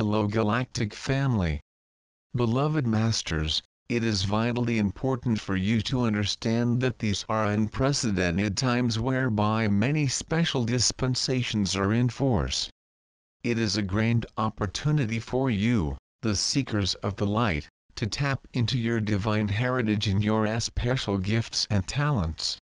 fellow galactic family. Beloved Masters, it is vitally important for you to understand that these are unprecedented times whereby many special dispensations are in force. It is a grand opportunity for you, the seekers of the light, to tap into your divine heritage and your special gifts and talents.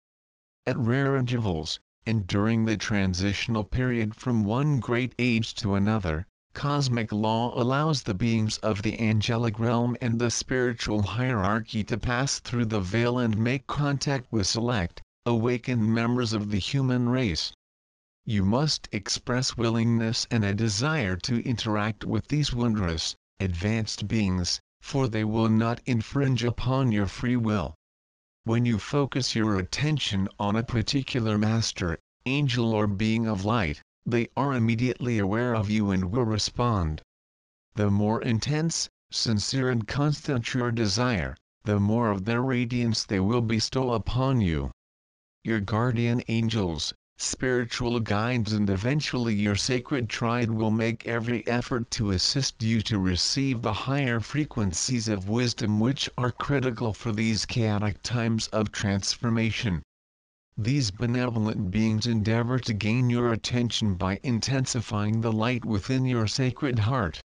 At rare intervals, and during the transitional period from one great age to another, cosmic law allows the beings of the angelic realm and the spiritual hierarchy to pass through the veil and make contact with select, awakened members of the human race. You must express willingness and a desire to interact with these wondrous, advanced beings, for they will not infringe upon your free will. When you focus your attention on a particular master, angel or being of light, they are immediately aware of you and will respond. The more intense, sincere and constant your desire, the more of their radiance they will bestow upon you. Your guardian angels, spiritual guides and eventually your sacred triad will make every effort to assist you to receive the higher frequencies of wisdom which are critical for these chaotic times of transformation. These benevolent beings endeavor to gain your attention by intensifying the light within your sacred heart.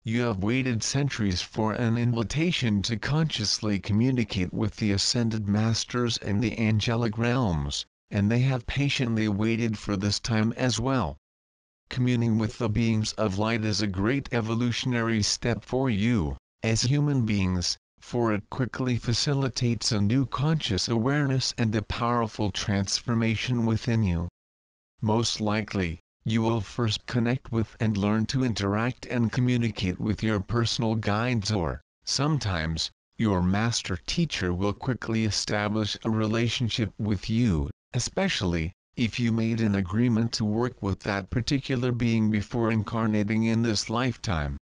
You have waited centuries for an invitation to consciously communicate with the ascended masters and the angelic realms, and they have patiently waited for this time as well. Communing with the beings of light is a great evolutionary step for you, as human beings, for it quickly facilitates a new conscious awareness and a powerful transformation within you. Most likely, you will first connect with and learn to interact and communicate with your personal guides, or, sometimes, your master teacher will quickly establish a relationship with you, especially if you made an agreement to work with that particular being before incarnating in this lifetime.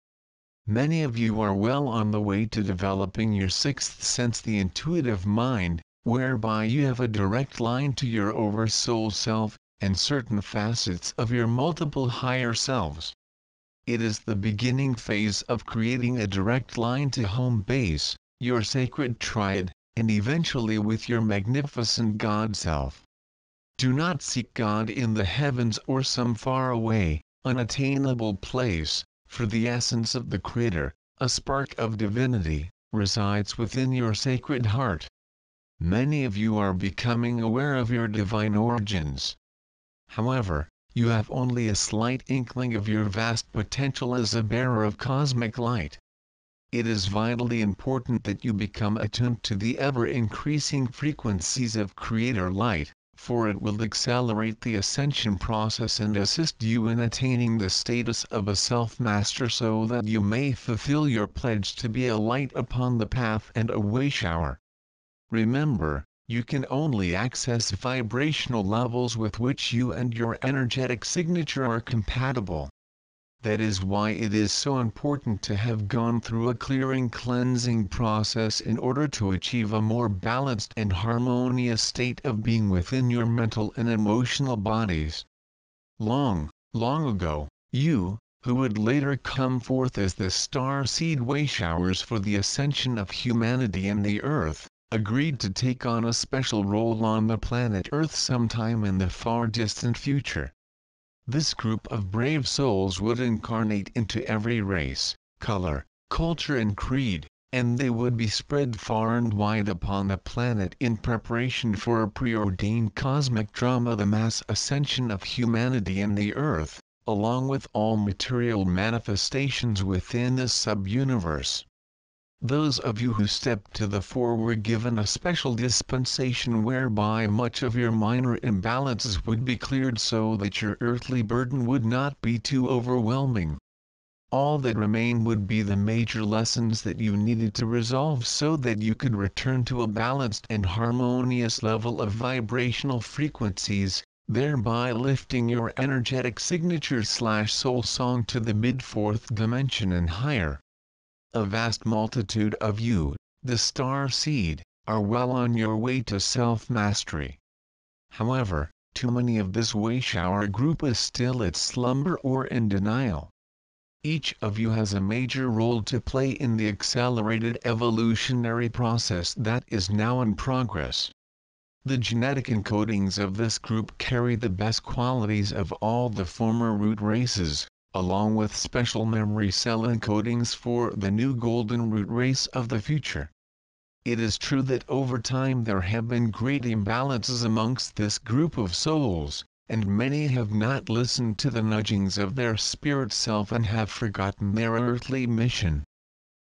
Many of you are well on the way to developing your sixth sense, the intuitive mind, whereby you have a direct line to your oversoul self, and certain facets of your multiple higher selves. It is the beginning phase of creating a direct line to home base, your sacred triad, and eventually with your magnificent God self. Do not seek God in the heavens or some faraway, unattainable place, for the essence of the Creator, a spark of divinity, resides within your sacred heart. Many of you are becoming aware of your divine origins. However, you have only a slight inkling of your vast potential as a bearer of cosmic light. It is vitally important that you become attuned to the ever-increasing frequencies of Creator light, for it will accelerate the ascension process and assist you in attaining the status of a self-master so that you may fulfill your pledge to be a light upon the path and a way shower. Remember, you can only access vibrational levels with which you and your energetic signature are compatible. That is why it is so important to have gone through a cleansing process in order to achieve a more balanced and harmonious state of being within your mental and emotional bodies. Long, long ago, you, who would later come forth as the starseed wayshowers for the ascension of humanity and the earth, agreed to take on a special role on the planet Earth sometime in the far distant future. This group of brave souls would incarnate into every race, color, culture and creed, and they would be spread far and wide upon the planet in preparation for a preordained cosmic drama, the mass ascension of humanity and the earth, along with all material manifestations within this sub-universe. Those of you who stepped to the fore were given a special dispensation whereby much of your minor imbalances would be cleared so that your earthly burden would not be too overwhelming. All that remained would be the major lessons that you needed to resolve so that you could return to a balanced and harmonious level of vibrational frequencies, thereby lifting your energetic signature/soul song to the mid-fourth dimension and higher. A vast multitude of you, the starseed, are well on your way to self-mastery. However, too many of this wayshower group is still at slumber or in denial. Each of you has a major role to play in the accelerated evolutionary process that is now in progress. The genetic encodings of this group carry the best qualities of all the former root races, along with special memory cell encodings for the new golden root race of the future. It is true that over time there have been great imbalances amongst this group of souls, and many have not listened to the nudgings of their spirit self and have forgotten their earthly mission.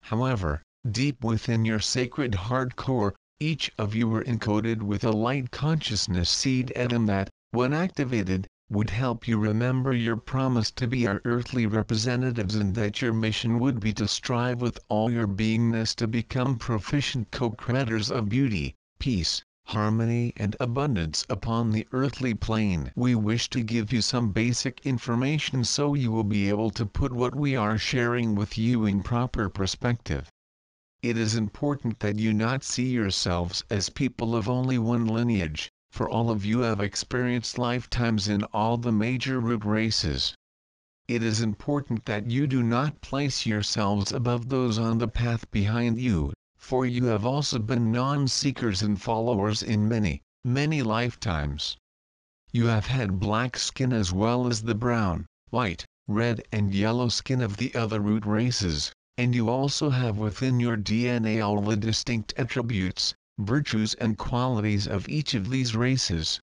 However, deep within your sacred heart core, each of you were encoded with a light consciousness seed atom that, when activated, would help you remember your promise to be our earthly representatives, and that your mission would be to strive with all your beingness to become proficient co-creators of beauty, peace, harmony and abundance upon the earthly plane. We wish to give you some basic information so you will be able to put what we are sharing with you in proper perspective. It is important that you not see yourselves as people of only one lineage, for all of you have experienced lifetimes in all the major root races. It is important that you do not place yourselves above those on the path behind you, for you have also been non-seekers and followers in many, many lifetimes. You have had black skin as well as the brown, white, red and yellow skin of the other root races, and you also have within your DNA all the distinct attributes, virtues and qualities of each of these races.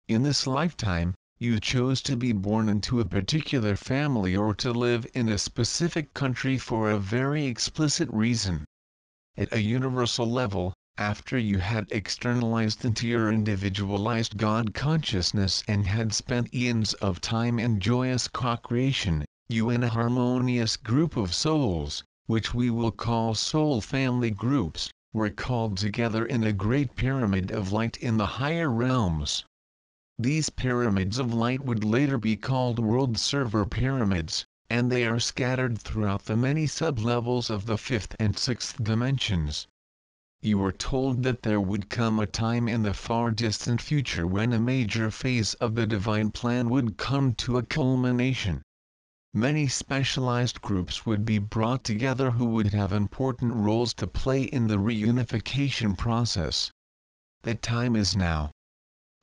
In this lifetime, you chose to be born into a particular family or to live in a specific country for a very explicit reason. At a universal level, after you had externalized into your individualized God consciousness and had spent eons of time in joyous co-creation, you and a harmonious group of souls, which we will call soul family groups, were called together in a great pyramid of light in the higher realms. These pyramids of light would later be called world server pyramids, and they are scattered throughout the many sub-levels of the 5th and 6th dimensions. You were told that there would come a time in the far distant future when a major phase of the divine plan would come to a culmination. Many specialized groups would be brought together who would have important roles to play in the reunification process. That time is now.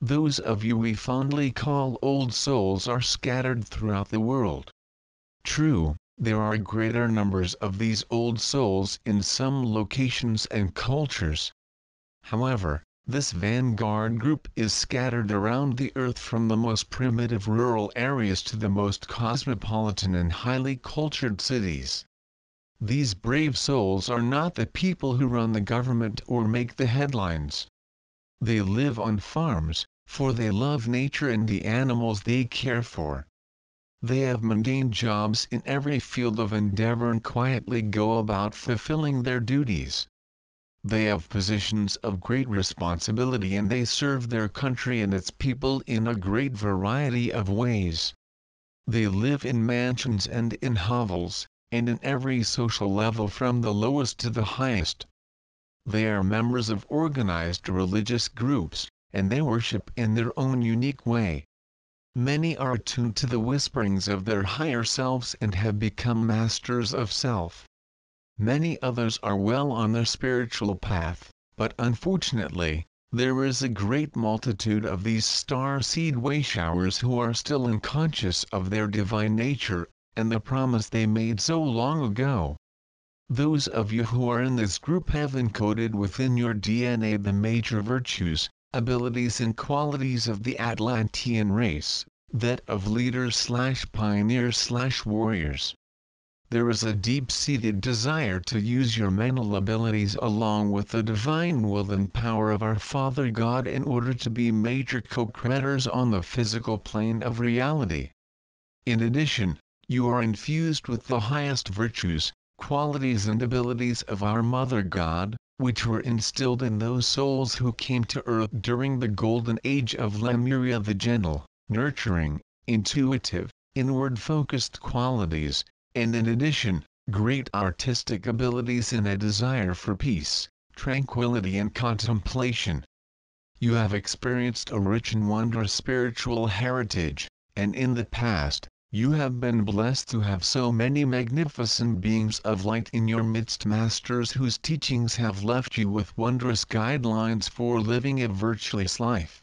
Those of you we fondly call old souls are scattered throughout the world. True, there are greater numbers of these old souls in some locations and cultures. However, this vanguard group is scattered around the earth from the most primitive rural areas to the most cosmopolitan and highly cultured cities. These brave souls are not the people who run the government or make the headlines. They live on farms, for they love nature and the animals they care for. They have mundane jobs in every field of endeavor and quietly go about fulfilling their duties. They have positions of great responsibility and they serve their country and its people in a great variety of ways. They live in mansions and in hovels, and in every social level from the lowest to the highest. They are members of organized religious groups, and they worship in their own unique way. Many are attuned to the whisperings of their higher selves and have become masters of self. Many others are well on their spiritual path, but unfortunately, there is a great multitude of these star-seed wayshowers who are still unconscious of their divine nature, and the promise they made so long ago. Those of you who are in this group have encoded within your DNA the major virtues, abilities and qualities of the Atlantean race, that of leaders/pioneers/warriors. There is a deep-seated desire to use your mental abilities along with the divine will and power of our Father God in order to be major co-creators on the physical plane of reality. In addition, you are infused with the highest virtues, qualities and abilities of our Mother God, which were instilled in those souls who came to earth during the golden age of Lemuria, the gentle, nurturing, intuitive, inward-focused qualities, and in addition, great artistic abilities and a desire for peace, tranquility and contemplation. You have experienced a rich and wondrous spiritual heritage, and in the past, You have been blessed to have so many magnificent beings of light in your midst, masters whose teachings have left you with wondrous guidelines for living a virtuous life.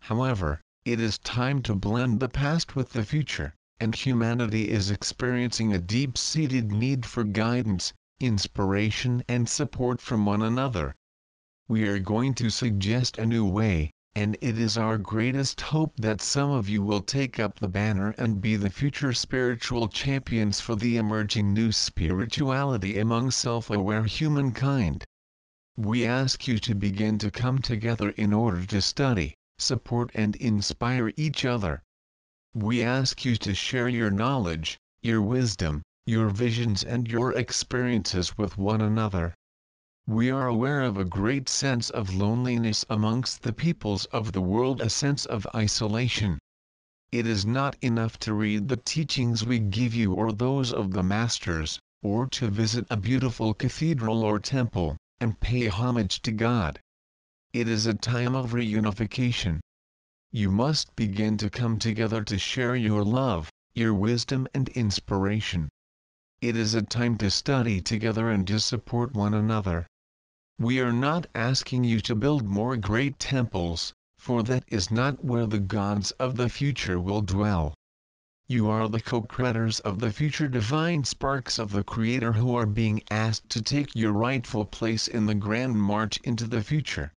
However, it is time to blend the past with the future, and humanity is experiencing a deep-seated need for guidance, inspiration and support from one another. We are going to suggest a new way, and it is our greatest hope that some of you will take up the banner and be the future spiritual champions for the emerging new spirituality among self-aware humankind. We ask you to begin to come together in order to study, support and inspire each other. We ask you to share your knowledge, your wisdom, your visions and your experiences with one another. We are aware of a great sense of loneliness amongst the peoples of the world, a sense of isolation. It is not enough to read the teachings we give you or those of the masters, or to visit a beautiful cathedral or temple, and pay homage to God. It is a time of reunification. You must begin to come together to share your love, your wisdom and inspiration. It is a time to study together and to support one another. We are not asking you to build more great temples, for that is not where the gods of the future will dwell. You are the co-creators of the future divine sparks of the Creator who are being asked to take your rightful place in the grand march into the future.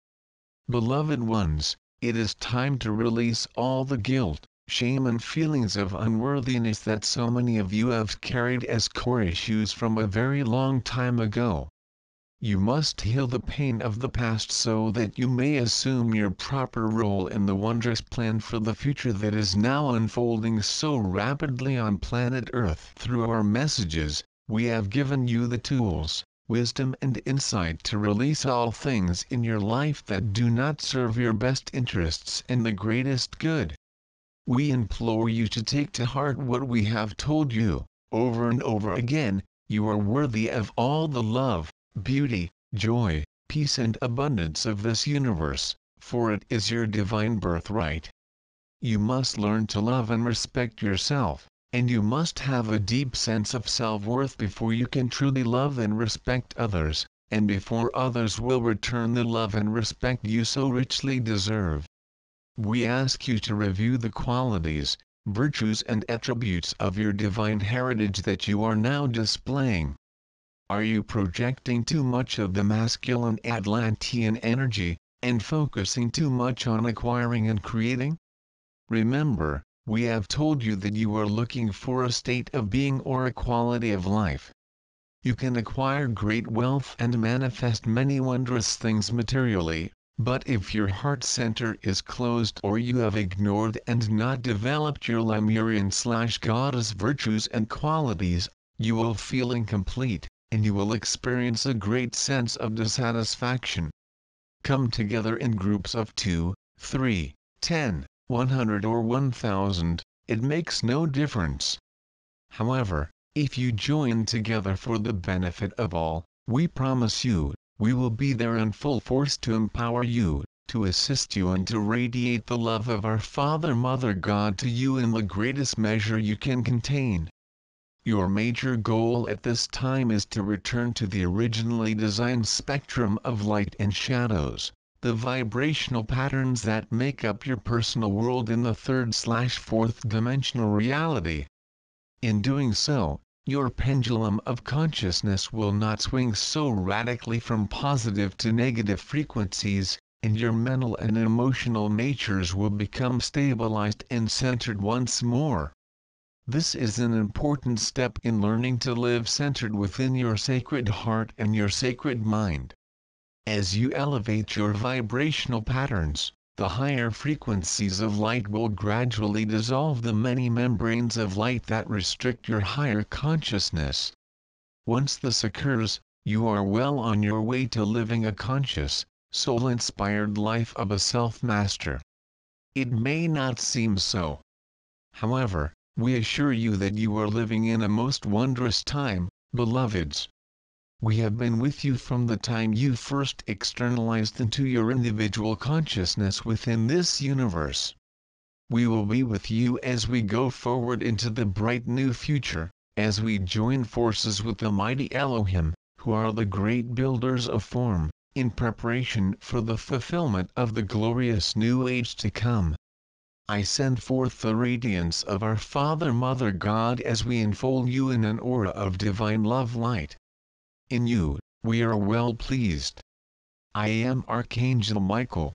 Beloved ones, it is time to release all the guilt, shame and feelings of unworthiness that so many of you have carried as core issues from a very long time ago. You must heal the pain of the past so that you may assume your proper role in the wondrous plan for the future that is now unfolding so rapidly on planet Earth. Through our messages, we have given you the tools, wisdom and insight to release all things in your life that do not serve your best interests and the greatest good. We implore you to take to heart what we have told you, over and over again. You are worthy of all the love, beauty, joy, peace and abundance of this universe, for it is your divine birthright. You must learn to love and respect yourself, and you must have a deep sense of self-worth before you can truly love and respect others, and before others will return the love and respect you so richly deserve. We ask you to review the qualities, virtues and attributes of your divine heritage that you are now displaying. Are you projecting too much of the masculine Atlantean energy, and focusing too much on acquiring and creating? Remember, we have told you that you are looking for a state of being or a quality of life. You can acquire great wealth and manifest many wondrous things materially, but if your heart center is closed or you have ignored and not developed your Lemurian/goddess virtues and qualities, you will feel incomplete, and you will experience a great sense of dissatisfaction. Come together in groups of 2, 3, 10, 100 or 1000, it makes no difference. However, if you join together for the benefit of all, we promise you, we will be there in full force to empower you, to assist you and to radiate the love of our Father Mother God to you in the greatest measure you can contain. Your major goal at this time is to return to the originally designed spectrum of light and shadows, the vibrational patterns that make up your personal world in the third/fourth dimensional reality. In doing so, your pendulum of consciousness will not swing so radically from positive to negative frequencies, and your mental and emotional natures will become stabilized and centered once more. This is an important step in learning to live centered within your sacred heart and your sacred mind. As you elevate your vibrational patterns, the higher frequencies of light will gradually dissolve the many membranes of light that restrict your higher consciousness. Once this occurs, you are well on your way to living a conscious, soul-inspired life of a self-master. It may not seem so. However, we assure you that you are living in a most wondrous time, beloveds. We have been with you from the time you first externalized into your individual consciousness within this universe. We will be with you as we go forward into the bright new future, as we join forces with the mighty Elohim, who are the great builders of form, in preparation for the fulfillment of the glorious new age to come. I send forth the radiance of our Father Mother God as we enfold you in an aura of divine love light. In you, we are well pleased. I am Archangel Michael,